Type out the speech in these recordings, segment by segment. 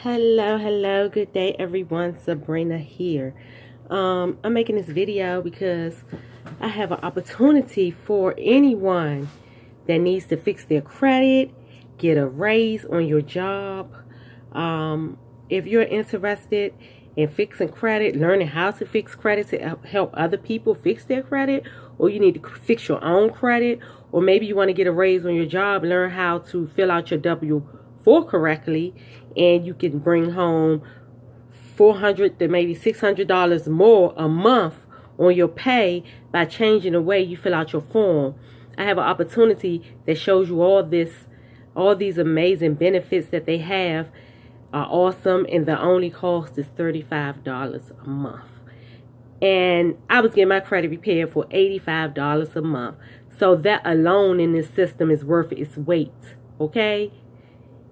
Hello, good day everyone. Sabrina here. I'm making this video because I have an opportunity for anyone that needs to fix their credit, get a raise on your job. If you're interested in fixing credit, learning how to fix credit to help other people fix their credit, or you need to fix your own credit, or maybe you want to get a raise on your job, learn how to fill out your W-4 correctly, and you can bring home $400 to maybe $600 more a month on your pay by changing the way you fill out your form. I have an opportunity that shows you all these amazing benefits that they have are awesome, and the only cost is $35 a month. And I was getting my credit repaired for $85 a month. So that alone in this system is worth its weight, okay?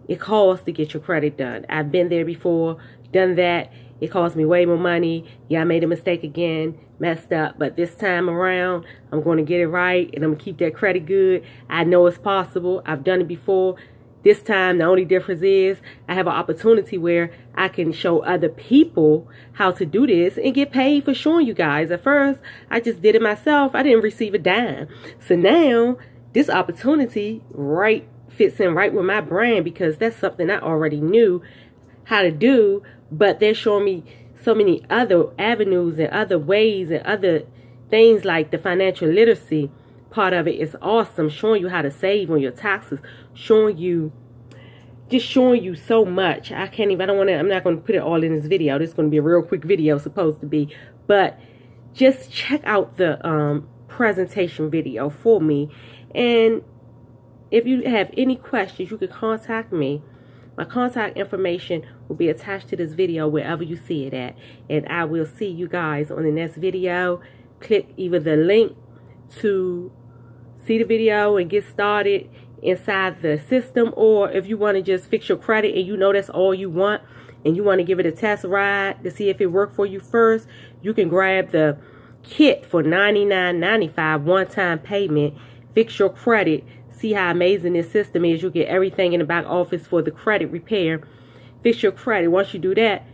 It costs to get your credit done. I've been there before, done that. It cost me way more money. Yeah, I made a mistake again, messed up. But this time around, I'm going to get it right, and I'm going to keep that credit good. I know it's possible. I've done it before. This time, the only difference is I have an opportunity where I can show other people how to do this and get paid for showing you guys. At first, I just did it myself. I didn't receive a dime. So now, this opportunity fits in right with my brand, because that's something I already knew how to do, but they're showing me so many other avenues and other ways and other things, like the financial literacy part of it is awesome, showing you how to save on your taxes, showing you so much. I'm not going to put it all in this video. This is going to be a real quick video, supposed to be, but just check out the presentation video for me. And if you have any questions, you can contact me. My contact information will be attached to this video wherever you see it at. And I will see you guys on the next video. Click either the link to see the video and get started inside the system, or if you want to just fix your credit and you know that's all you want and you want to give it a test ride to see if it worked for you first, you can grab the kit for $99.95 one-time payment. Fix your credit. See how amazing this system is. You'll get everything in the back office for the credit repair. Fix your credit. Once you do that,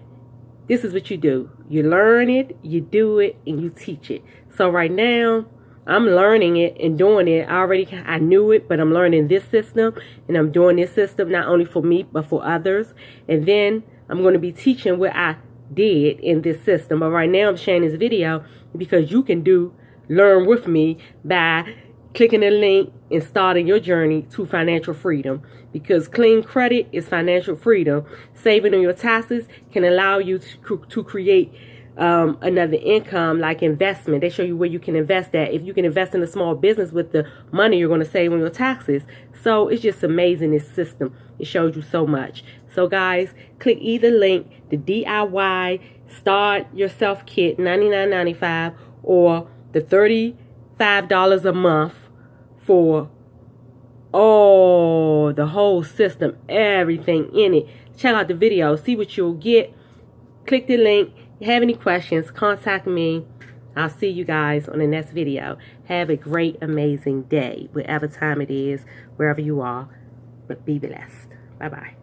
this is what you do. You learn it, you do it, and you teach it. So right now, I'm learning it and doing it. I knew it, but I'm learning this system, and I'm doing this system not only for me, but for others. And then I'm going to be teaching what I did in this system. But right now I'm sharing this video because you can learn with me by clicking the link and starting your journey to financial freedom. Because clean credit is financial freedom. Saving on your taxes can allow you to create another income, like investment. They show you where you can invest that. If you can invest in a small business with the money you're going to save on your taxes. So it's just amazing, this system. It shows you so much. So guys, click either link, the DIY Start Yourself Kit, $99.95, or the $35 a month for the whole system, everything in it. Check out the video, see what you'll get. Click the link. If you have any questions, contact me. I'll see you guys on the next video. Have a great, amazing day, whatever time it is, wherever you are. But be blessed. Bye-bye.